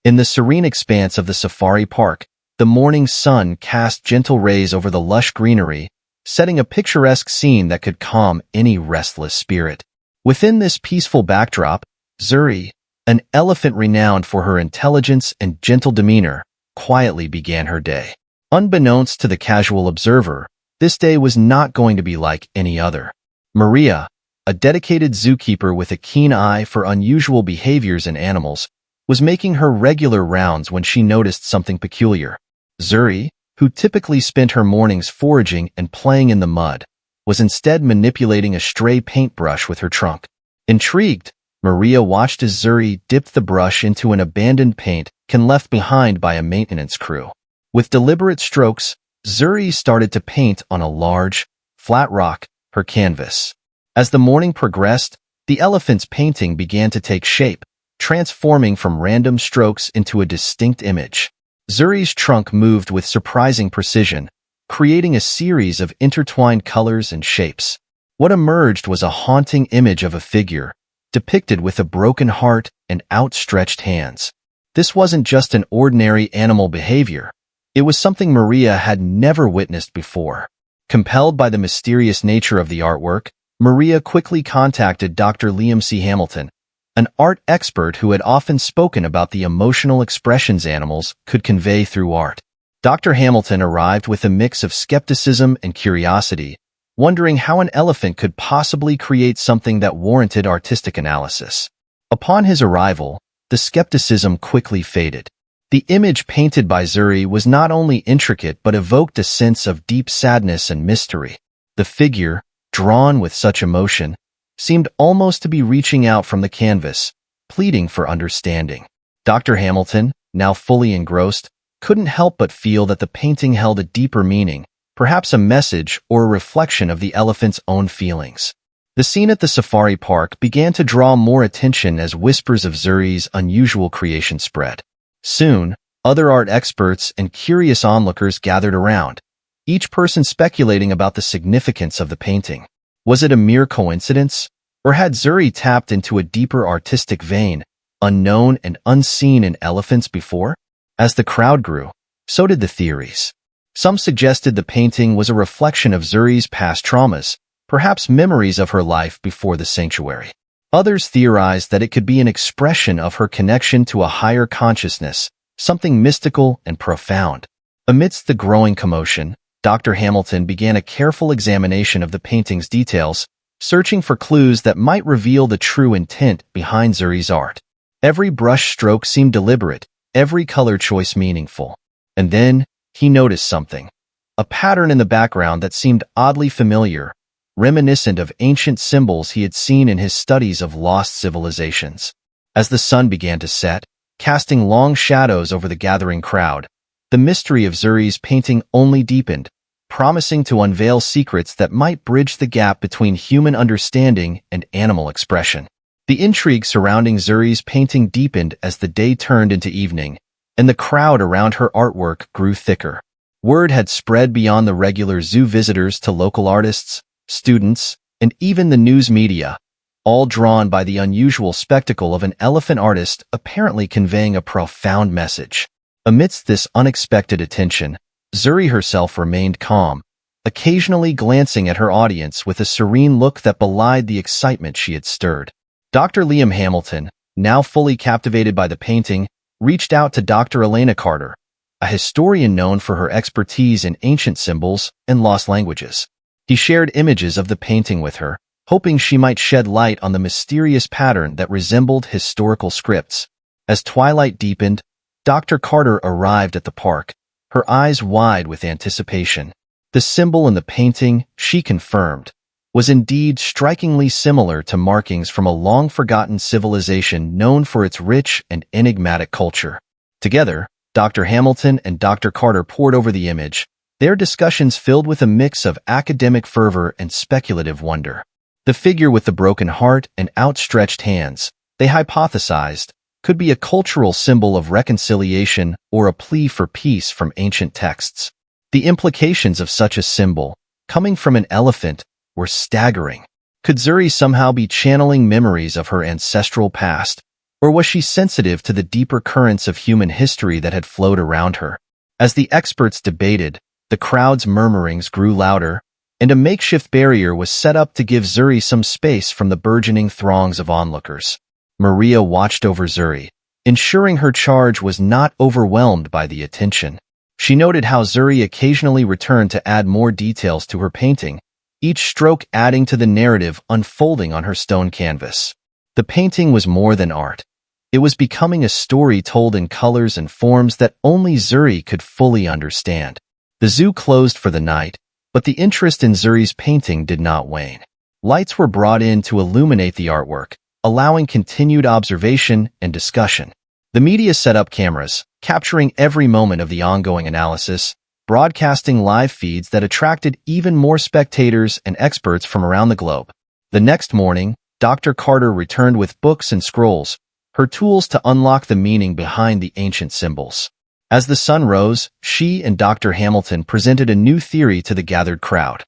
In the serene expanse of the safari park, the morning sun cast gentle rays over the lush greenery, setting a picturesque scene that could calm any restless spirit. Within this peaceful backdrop, Zuri, an elephant renowned for her intelligence and gentle demeanor, quietly began her day. Unbeknownst to the casual observer, this day was not going to be like any other. Maria, a dedicated zookeeper with a keen eye for unusual behaviors in animals, was making her regular rounds when she noticed something peculiar. Zuri, who typically spent her mornings foraging and playing in the mud, was instead manipulating a stray paintbrush with her trunk. Intrigued, Maria watched as Zuri dipped the brush into an abandoned paint can left behind by a maintenance crew. With deliberate strokes, Zuri started to paint on a large, flat rock, her canvas. As the morning progressed, the elephant's painting began to take shape, transforming from random strokes into a distinct image. Zuri's trunk moved with surprising precision, creating a series of intertwined colors and shapes. What emerged was a haunting image of a figure, depicted with a broken heart and outstretched hands. This wasn't just an ordinary animal behavior. It was something Maria had never witnessed before. Compelled by the mysterious nature of the artwork, Maria quickly contacted Dr. Liam C. Hamilton, an art expert who had often spoken about the emotional expressions animals could convey through art. Dr. Hamilton arrived with a mix of skepticism and curiosity, wondering how an elephant could possibly create something that warranted artistic analysis. Upon his arrival, the skepticism quickly faded. The image painted by Zuri was not only intricate but evoked a sense of deep sadness and mystery. The figure, drawn with such emotion, seemed almost to be reaching out from the canvas, pleading for understanding. Dr. Hamilton, now fully engrossed, couldn't help but feel that the painting held a deeper meaning, perhaps a message or a reflection of the elephant's own feelings. The scene at the safari park began to draw more attention as whispers of Zuri's unusual creation spread. Soon, other art experts and curious onlookers gathered around, each person speculating about the significance of the painting. Was it a mere coincidence, or had Zuri tapped into a deeper artistic vein, unknown and unseen in elephants before? As the crowd grew, so did the theories. Some suggested the painting was a reflection of Zuri's past traumas, perhaps memories of her life before the sanctuary. Others theorized that it could be an expression of her connection to a higher consciousness, something mystical and profound. Amidst the growing commotion, Dr. Hamilton began a careful examination of the painting's details, searching for clues that might reveal the true intent behind Zuri's art. Every brush stroke seemed deliberate, every color choice meaningful. And then, he noticed something. A pattern in the background that seemed oddly familiar, reminiscent of ancient symbols he had seen in his studies of lost civilizations. As the sun began to set, casting long shadows over the gathering crowd, the mystery of Zuri's painting only deepened, promising to unveil secrets that might bridge the gap between human understanding and animal expression. The intrigue surrounding Zuri's painting deepened as the day turned into evening, and the crowd around her artwork grew thicker. Word had spread beyond the regular zoo visitors to local artists, students, and even the news media, all drawn by the unusual spectacle of an elephant artist apparently conveying a profound message. Amidst this unexpected attention, Zuri herself remained calm, occasionally glancing at her audience with a serene look that belied the excitement she had stirred. Dr. Liam Hamilton, now fully captivated by the painting, reached out to Dr. Elena Carter, a historian known for her expertise in ancient symbols and lost languages. He shared images of the painting with her, hoping she might shed light on the mysterious pattern that resembled historical scripts. As twilight deepened, Dr. Carter arrived at the park, her eyes wide with anticipation. The symbol in the painting, she confirmed, was indeed strikingly similar to markings from a long-forgotten civilization known for its rich and enigmatic culture. Together, Dr. Hamilton and Dr. Carter pored over the image, their discussions filled with a mix of academic fervor and speculative wonder. The figure with the broken heart and outstretched hands, they hypothesized, could be a cultural symbol of reconciliation or a plea for peace from ancient texts. The implications of such a symbol, coming from an elephant, were staggering. Could Zuri somehow be channeling memories of her ancestral past, Or was she sensitive to the deeper currents of human history that had flowed around her? As the experts debated, the crowd's murmurings grew louder, and a makeshift barrier was set up to give Zuri some space from the burgeoning throngs of onlookers. Maria watched over Zuri, ensuring her charge was not overwhelmed by the attention. She noted how Zuri occasionally returned to add more details to her painting, each stroke adding to the narrative unfolding on her stone canvas. The painting was more than art. It was becoming a story told in colors and forms that only Zuri could fully understand. The zoo closed for the night, but the interest in Zuri's painting did not wane. Lights were brought in to illuminate the artwork, allowing continued observation and discussion. The media set up cameras, capturing every moment of the ongoing analysis, broadcasting live feeds that attracted even more spectators and experts from around the globe. The next morning, Dr. Carter returned with books and scrolls, her tools to unlock the meaning behind the ancient symbols. As the sun rose, she and Dr. Hamilton presented a new theory to the gathered crowd.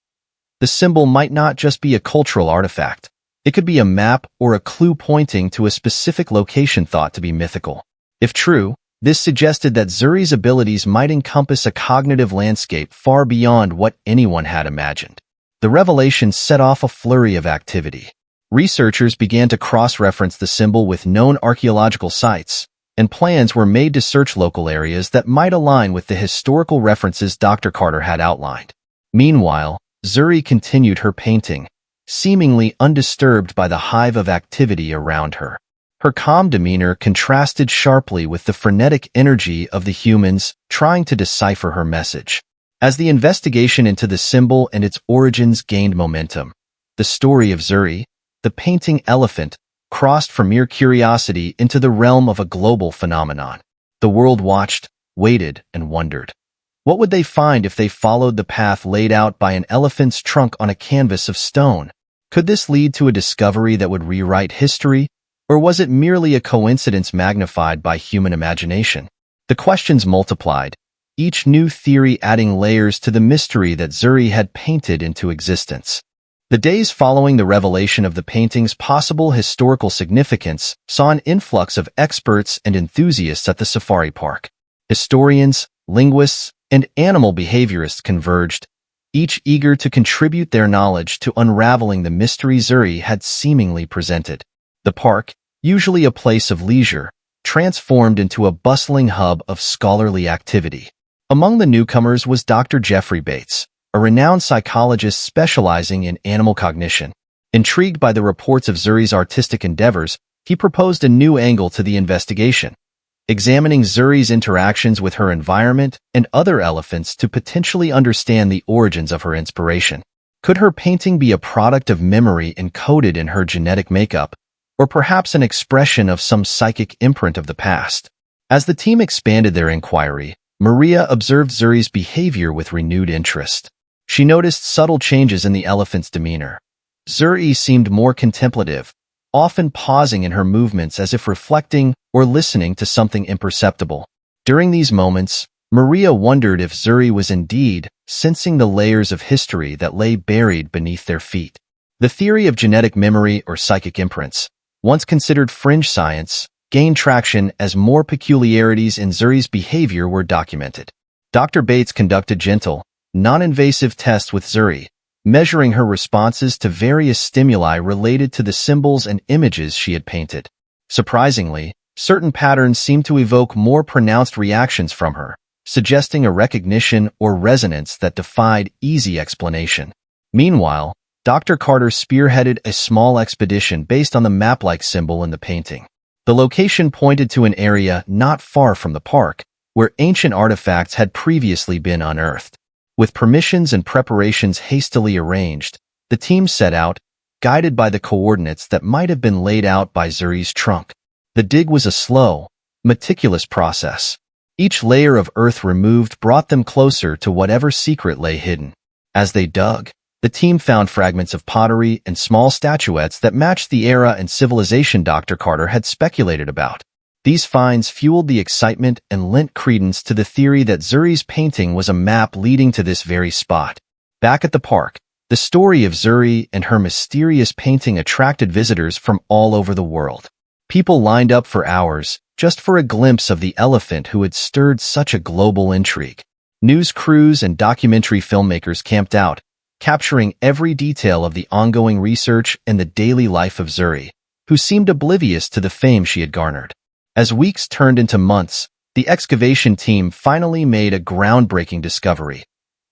The symbol might not just be a cultural artifact. It could be a map or a clue pointing to a specific location thought to be mythical. If true, this suggested that Zuri's abilities might encompass a cognitive landscape far beyond what anyone had imagined. The revelation set off a flurry of activity. Researchers began to cross-reference the symbol with known archaeological sites, and plans were made to search local areas that might align with the historical references Dr. Carter had outlined. Meanwhile, Zuri continued her painting, seemingly undisturbed by the hive of activity around her. Her calm demeanor contrasted sharply with the frenetic energy of the humans trying to decipher her message. As the investigation into the symbol and its origins gained momentum, the story of Zuri, the painting elephant, crossed from mere curiosity into the realm of a global phenomenon. The world watched, waited, and wondered. What would they find if they followed the path laid out by an elephant's trunk on a canvas of stone? Could this lead to a discovery that would rewrite history, or was it merely a coincidence magnified by human imagination? The questions multiplied, each new theory adding layers to the mystery that Zuri had painted into existence. The days following the revelation of the painting's possible historical significance saw an influx of experts and enthusiasts at the safari park. Historians, linguists, and animal behaviorists converged, each eager to contribute their knowledge to unraveling the mystery Zuri had seemingly presented. The park, usually a place of leisure, transformed into a bustling hub of scholarly activity. Among the newcomers was Dr. Jeffrey Bates, a renowned psychologist specializing in animal cognition. Intrigued by the reports of Zuri's artistic endeavors, he proposed a new angle to the investigation, examining Zuri's interactions with her environment and other elephants to potentially understand the origins of her inspiration. Could her painting be a product of memory encoded in her genetic makeup, or perhaps an expression of some psychic imprint of the past? As the team expanded their inquiry, Maria observed Zuri's behavior with renewed interest. She noticed subtle changes in the elephant's demeanor. Zuri seemed more contemplative, often pausing in her movements as if reflecting or listening to something imperceptible. During these moments, Maria wondered if Zuri was indeed sensing the layers of history that lay buried beneath their feet. The theory of genetic memory or psychic imprints, once considered fringe science, gained traction as more peculiarities in Zuri's behavior were documented. Dr. Bates conducted gentle, non-invasive tests with Zuri, measuring her responses to various stimuli related to the symbols and images she had painted. Surprisingly, certain patterns seemed to evoke more pronounced reactions from her, suggesting a recognition or resonance that defied easy explanation. Meanwhile, Dr. Carter spearheaded a small expedition based on the map-like symbol in the painting. The location pointed to an area not far from the park, where ancient artifacts had previously been unearthed. With permissions and preparations hastily arranged, the team set out, guided by the coordinates that might have been laid out by Zuri's trunk. The dig was a slow, meticulous process. Each layer of earth removed brought them closer to whatever secret lay hidden. As they dug, the team found fragments of pottery and small statuettes that matched the era and civilization Dr. Carter had speculated about. These finds fueled the excitement and lent credence to the theory that Zuri's painting was a map leading to this very spot. Back at the park, the story of Zuri and her mysterious painting attracted visitors from all over the world. People lined up for hours just for a glimpse of the elephant who had stirred such a global intrigue. News crews and documentary filmmakers camped out, capturing every detail of the ongoing research and the daily life of Zuri, who seemed oblivious to the fame she had garnered. As weeks turned into months, the excavation team finally made a groundbreaking discovery: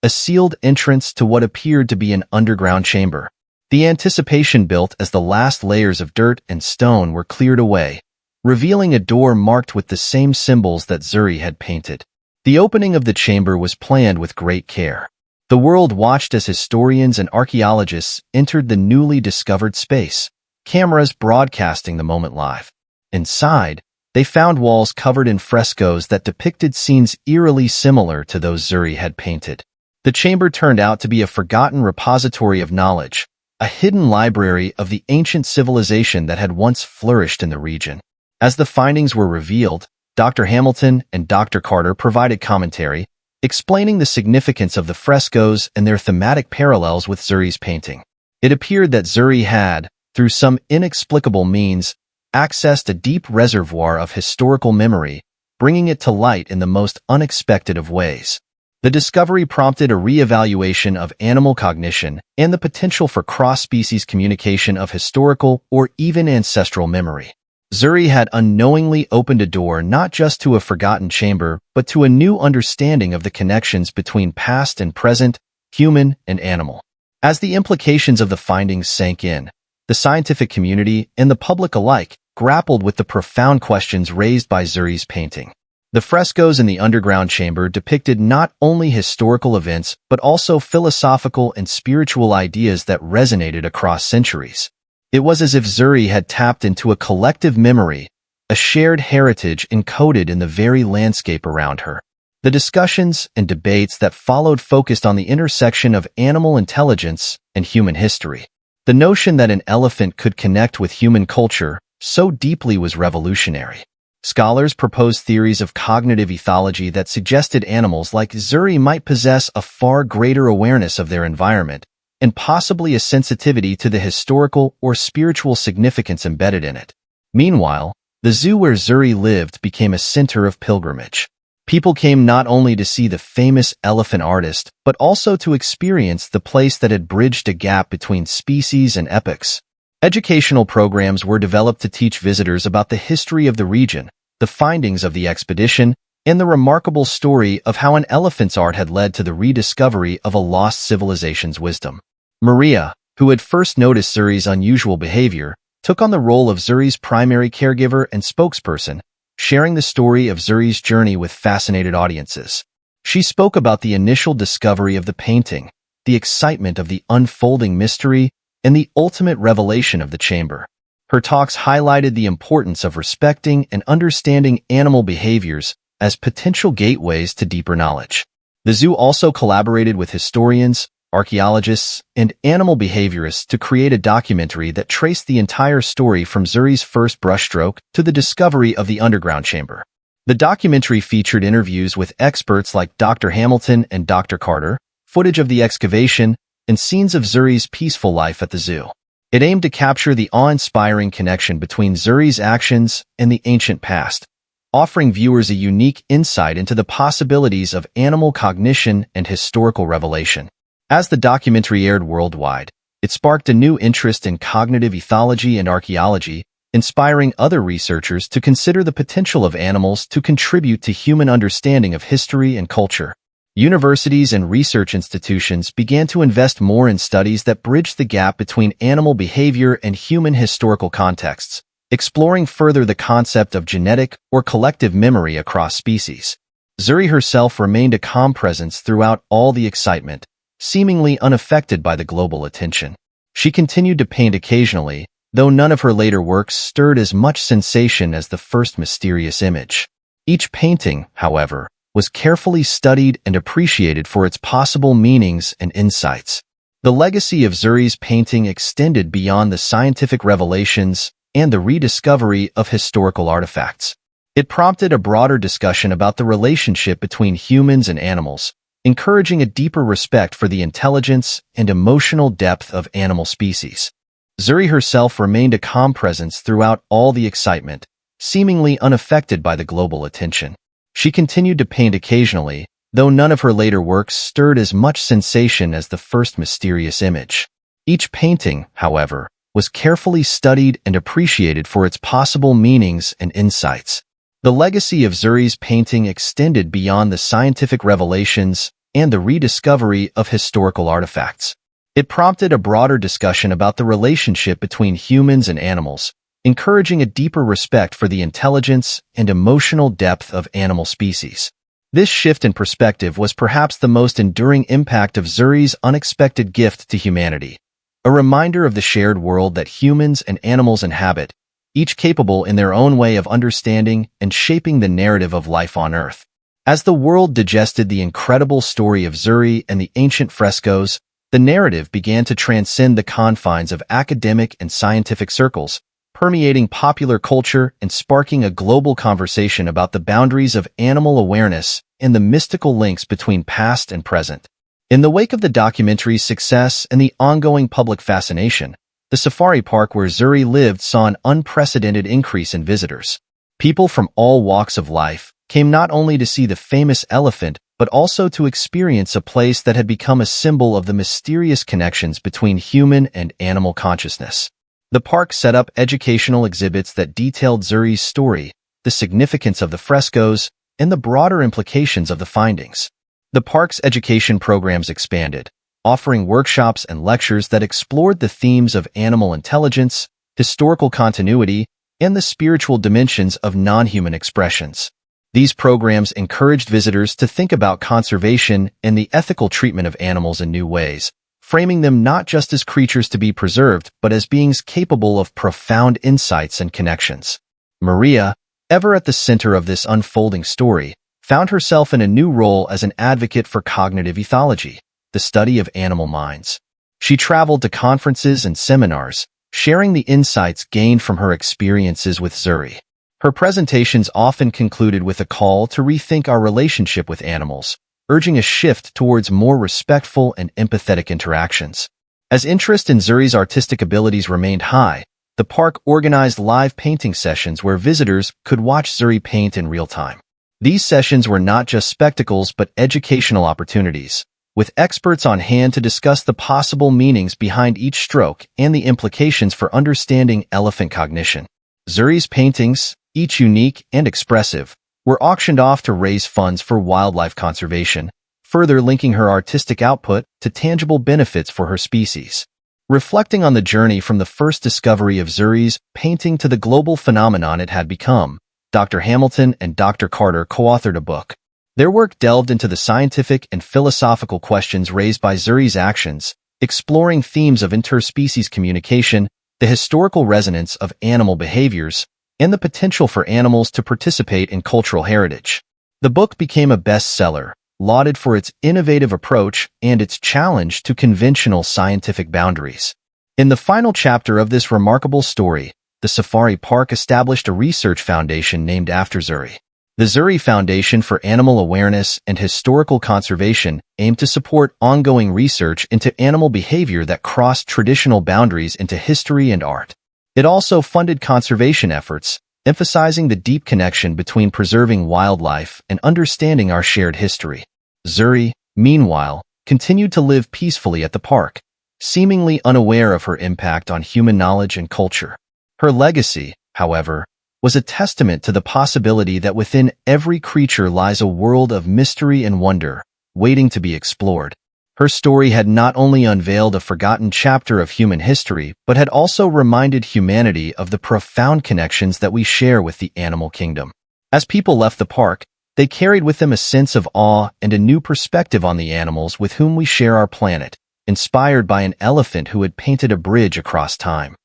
a sealed entrance to what appeared to be an underground chamber. The anticipation built as the last layers of dirt and stone were cleared away, revealing a door marked with the same symbols that Zuri had painted. The opening of the chamber was planned with great care. The world watched as historians and archaeologists entered the newly discovered space, cameras broadcasting the moment live. Inside, they found walls covered in frescoes that depicted scenes eerily similar to those Zuri had painted. The chamber turned out to be a forgotten repository of knowledge, a hidden library of the ancient civilization that had once flourished in the region. As the findings were revealed, Dr. Hamilton and Dr. Carter provided commentary, explaining the significance of the frescoes and their thematic parallels with Zuri's painting. It appeared that Zuri had, through some inexplicable means, accessed a deep reservoir of historical memory, bringing it to light in the most unexpected of ways. The discovery prompted a re-evaluation of animal cognition and the potential for cross-species communication of historical or even ancestral memory. Zuri had unknowingly opened a door not just to a forgotten chamber, but to a new understanding of the connections between past and present, human and animal. As the implications of the findings sank in, the scientific community and the public alike grappled with the profound questions raised by Zuri's painting. The frescoes in the underground chamber depicted not only historical events but also philosophical and spiritual ideas that resonated across centuries. It was as if Zuri had tapped into a collective memory, a shared heritage encoded in the very landscape around her. The discussions and debates that followed focused on the intersection of animal intelligence and human history. The notion that an elephant could connect with human culture so deeply was revolutionary. Scholars proposed theories of cognitive ethology that suggested animals like Zuri might possess a far greater awareness of their environment and possibly a sensitivity to the historical or spiritual significance embedded in it. Meanwhile, the zoo where Zuri lived became a center of pilgrimage. People came not only to see the famous elephant artist, but also to experience the place that had bridged a gap between species and epochs. Educational programs were developed to teach visitors about the history of the region, the findings of the expedition, and the remarkable story of how an elephant's art had led to the rediscovery of a lost civilization's wisdom. Maria, who had first noticed Zuri's unusual behavior, took on the role of Zuri's primary caregiver and spokesperson, sharing the story of Zuri's journey with fascinated audiences. She spoke about the initial discovery of the painting, the excitement of the unfolding mystery, and the ultimate revelation of the chamber. Her talks highlighted the importance of respecting and understanding animal behaviors as potential gateways to deeper knowledge. The zoo also collaborated with historians, archaeologists, and animal behaviorists to create a documentary that traced the entire story from Zuri's first brushstroke to the discovery of the underground chamber. The documentary featured interviews with experts like Dr. Hamilton and Dr. Carter, footage of the excavation, and scenes of Zuri's peaceful life at the zoo. It aimed to capture the awe-inspiring connection between Zuri's actions and the ancient past, offering viewers a unique insight into the possibilities of animal cognition and historical revelation. As the documentary aired worldwide, it sparked a new interest in cognitive ethology and archaeology, inspiring other researchers to consider the potential of animals to contribute to human understanding of history and culture. Universities and research institutions began to invest more in studies that bridged the gap between animal behavior and human historical contexts, exploring further the concept of genetic or collective memory across species. Zuri herself remained a calm presence throughout all the excitement, seemingly unaffected by the global attention. She continued to paint occasionally, though none of her later works stirred as much sensation as the first mysterious image. Each painting, however, was carefully studied and appreciated for its possible meanings and insights. The legacy of Zuri's painting extended beyond the scientific revelations and the rediscovery of historical artifacts. It prompted a broader discussion about the relationship between humans and animals, encouraging a deeper respect for the intelligence and emotional depth of animal species. Zuri herself remained a calm presence throughout all the excitement, seemingly unaffected by the global attention. She continued to paint occasionally, though none of her later works stirred as much sensation as the first mysterious image. Each painting, however, was carefully studied and appreciated for its possible meanings and insights. The legacy of Zuri's painting extended beyond the scientific revelations and the rediscovery of historical artifacts. It prompted a broader discussion about the relationship between humans and animals, encouraging a deeper respect for the intelligence and emotional depth of animal species. This shift in perspective was perhaps the most enduring impact of Zuri's unexpected gift to humanity, a reminder of the shared world that humans and animals inhabit, each capable in their own way of understanding and shaping the narrative of life on Earth. As the world digested the incredible story of Zuri and the ancient frescoes, the narrative began to transcend the confines of academic and scientific circles, permeating popular culture and sparking a global conversation about the boundaries of animal awareness and the mystical links between past and present. In the wake of the documentary's success and the ongoing public fascination, the safari park where Zuri lived saw an unprecedented increase in visitors. People from all walks of life came not only to see the famous elephant, but also to experience a place that had become a symbol of the mysterious connections between human and animal consciousness. The park set up educational exhibits that detailed Zuri's story, the significance of the frescoes, and the broader implications of the findings. The park's education programs expanded, offering workshops and lectures that explored the themes of animal intelligence, historical continuity, and the spiritual dimensions of non-human expressions. These programs encouraged visitors to think about conservation and the ethical treatment of animals in new ways, framing them not just as creatures to be preserved, but as beings capable of profound insights and connections. Maria, ever at the center of this unfolding story, found herself in a new role as an advocate for cognitive ethology, the study of animal minds. She traveled to conferences and seminars, sharing the insights gained from her experiences with Zuri. Her presentations often concluded with a call to rethink our relationship with animals, urging a shift towards more respectful and empathetic interactions. As interest in Zuri's artistic abilities remained high, the park organized live painting sessions where visitors could watch Zuri paint in real time. These sessions were not just spectacles but educational opportunities, with experts on hand to discuss the possible meanings behind each stroke and the implications for understanding elephant cognition. Zuri's paintings, each unique and expressive, were auctioned off to raise funds for wildlife conservation, further linking her artistic output to tangible benefits for her species. Reflecting on the journey from the first discovery of Zuri's painting to the global phenomenon it had become, Dr. Hamilton and Dr. Carter co-authored a book. Their work delved into the scientific and philosophical questions raised by Zuri's actions, exploring themes of interspecies communication, the historical resonance of animal behaviors, and the potential for animals to participate in cultural heritage. The book became a bestseller, lauded for its innovative approach and its challenge to conventional scientific boundaries. In the final chapter of this remarkable story, the safari park established a research foundation named after Zuri. The Zuri Foundation for Animal Awareness and Historical Conservation aimed to support ongoing research into animal behavior that crossed traditional boundaries into history and art. It also funded conservation efforts, emphasizing the deep connection between preserving wildlife and understanding our shared history. Zuri, meanwhile, continued to live peacefully at the park, seemingly unaware of her impact on human knowledge and culture. Her legacy, however, was a testament to the possibility that within every creature lies a world of mystery and wonder, waiting to be explored. Her story had not only unveiled a forgotten chapter of human history, but had also reminded humanity of the profound connections that we share with the animal kingdom. As people left the park, they carried with them a sense of awe and a new perspective on the animals with whom we share our planet, inspired by an elephant who had painted a bridge across time.